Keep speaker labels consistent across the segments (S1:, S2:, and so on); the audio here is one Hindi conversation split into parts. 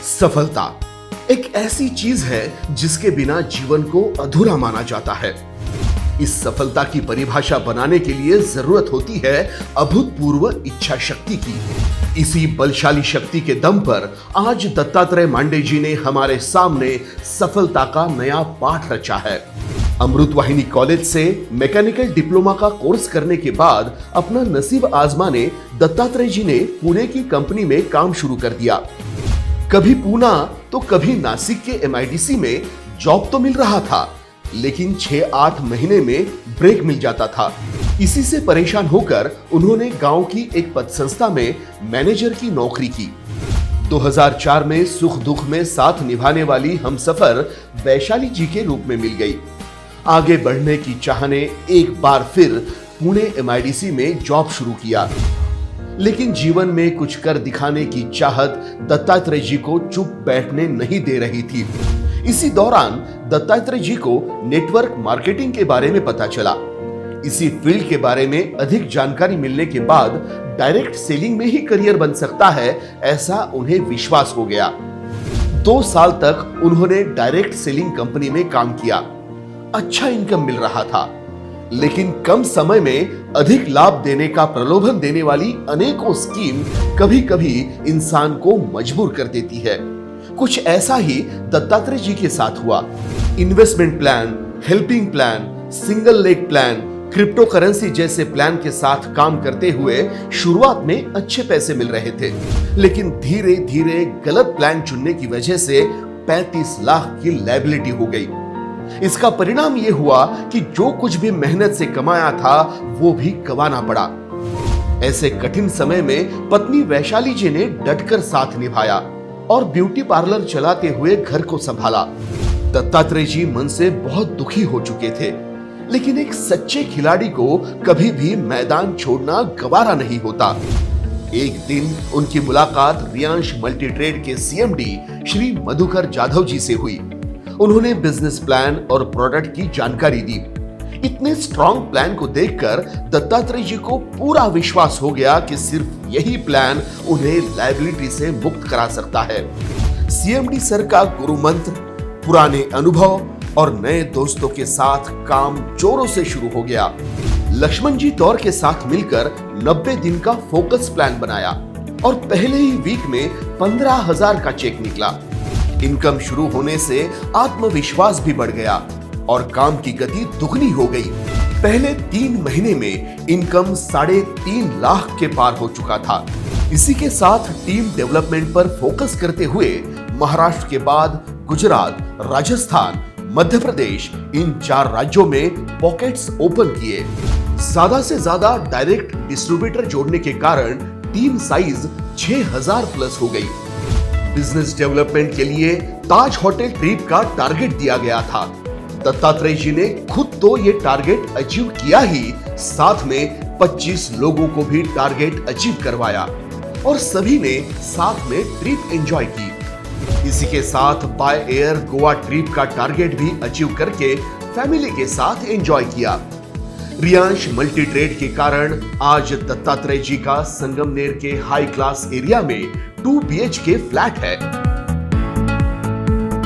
S1: सफलता एक ऐसी चीज है जिसके बिना जीवन को अधूरा माना जाता है। इस सफलता की परिभाषा बनाने के लिए जरूरत होती है अभूतपूर्व इच्छा शक्ति की। इसी बलशाली शक्ति के दम पर आज दत्तात्रेय मांडे जी ने हमारे सामने सफलता का नया पाठ रचा है। अमृतवाहिनी कॉलेज से मैकेनिकल डिप्लोमा का कोर्स करने के बाद अपना नसीब आजमाने दत्तात्रेय जी ने पुणे की कंपनी में काम शुरू कर दिया। कभी पूना तो कभी नासिक के MIDC में जॉब तो मिल रहा था, लेकिन 6-8 महीने में ब्रेक मिल जाता था। इसी से परेशान होकर उन्होंने गांव की एक पतसंस्था में मैनेजर की नौकरी की। 2004 में सुख दुख में साथ निभाने वाली हमसफर वैशाली जी के रूप में मिल गई। आगे बढ़ने की चाह ने एक बार फिर पुणे MIDC में जॉब शुरू किया, लेकिन जीवन में कुछ कर दिखाने की चाहत दत्तात्रेय जी को चुप बैठने नहीं दे रही थी। इसी दौरान दत्तात्रेय जी को नेटवर्क मार्केटिंग के बारे में पता चला। इसी फील्ड के बारे में अधिक जानकारी मिलने के बाद डायरेक्ट सेलिंग में ही करियर बन सकता है, ऐसा उन्हें विश्वास हो गया। 2 साल तक उन्होंने डायरेक्ट सेलिंग कंपनी में काम किया। अच्छा इनकम मिल रहा था, लेकिन कम समय में अधिक लाभ देने का प्रलोभन देने वाली अनेकों स्कीम कभी कभी इंसान को मजबूर कर देती है। कुछ ऐसा ही दत्तात्रेय जी के साथ हुआ। Investment plan, helping plan, single leg plan, crypto currency जैसे प्लान के साथ काम करते हुए शुरुआत में अच्छे पैसे मिल रहे थे, लेकिन धीरे धीरे गलत प्लान चुनने की वजह से 35 लाख की लायबिलिटी हो गई। इसका परिणाम यह हुआ कि जो कुछ भी मेहनत से कमाया था वो भी गंवाना पड़ा। ऐसे कठिन समय में पत्नी वैशाली जी ने डटकर साथ निभाया और ब्यूटी पार्लर चलाते हुए घर को संभाला। दत्तात्रेय जी मन से बहुत दुखी हो चुके थे, लेकिन एक सच्चे खिलाड़ी को कभी भी मैदान छोड़ना गवारा नहीं होता। एक दिन उनकी मुलाकात रियांश मल्टीट्रेड के CMD श्री मधुकर जाधव जी से हुई। उन्होंने बिजनेस प्लान और प्रोडक्ट की जानकारी दी। इतने स्ट्रॉन्ग प्लान को देखकर दत्तात्रेय जी को पूरा विश्वास हो गया कि सिर्फ यही प्लान उन्हें लायबिलिटी से मुक्त करा सकता है। CMD सर का गुरु मंत्र, पुराने अनुभव और नए दोस्तों के साथ काम जोरों से शुरू हो गया। लक्ष्मण जी तौर के साथ मिलकर 90 दिन का फोकस प्लान बनाया और पहले ही वीक में 15,000 का चेक निकला। इनकम शुरू होने से आत्मविश्वास भी बढ़ गया और काम की गति दुगनी हो गई। पहले 3 महीने में इनकम 3.5 लाख के पार हो चुका था। इसी के साथ टीम डेवलपमेंट पर फोकस करते हुए महाराष्ट्र के बाद गुजरात, राजस्थान, मध्य प्रदेश इन 4 राज्यों में पॉकेट्स ओपन किए। ज्यादा से ज्यादा डायरेक्ट डिस्ट्रीब्यूटर जोड़ने के कारण टीम साइज 6000 प्लस हो गई। बिजनेस डेवलपमेंट के लिए ताज होटल ट्रिप का टारगेट दिया गया था। दत्तात्रेय जी ने खुद तो ये टारगेट अचीव किया ही, साथ में 25 लोगों को भी टारगेट अचीव करवाया और सभी ने साथ में ट्रिप एंजॉय की। इसी के साथ बाय एयर गोवा ट्रिप का टारगेट भी अचीव करके फैमिली के साथ एंजॉय किया। रियांश मल्टी ट्रेड के कारण आज दत्तात्रेय जी का संगमनेर के हाई क्लास एरिया में 2 BHK फ्लैट है।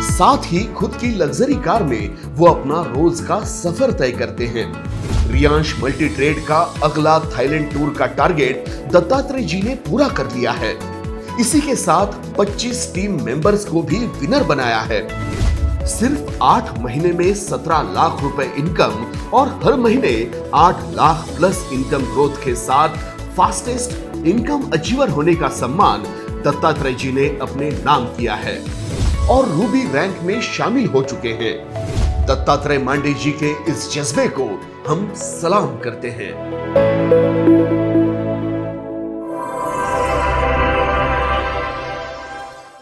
S1: साथ ही खुद की लग्जरी कार में वो अपना रोज का सफर तय करते हैं। रियांश मल्टी ट्रेड का अगला थाईलैंड टूर का टारगेट दत्तात्रेय जी ने पूरा कर लिया है। इसी के साथ 25 टीम मेंबर्स को भी विनर बनाया है। सिर्फ 8 महीने में 17 लाख रुपए इनकम और हर महीने 8 लाख प्लस इनकम ग्रोथ के साथ फास्टेस्ट इनकम अचीवर होने का सम्मान दत्तात्रेय जी ने अपने नाम किया है और रूबी रैंक में शामिल हो चुके हैं। दत्तात्रेय मांडे जी के इस जज्बे को हम सलाम करते हैं।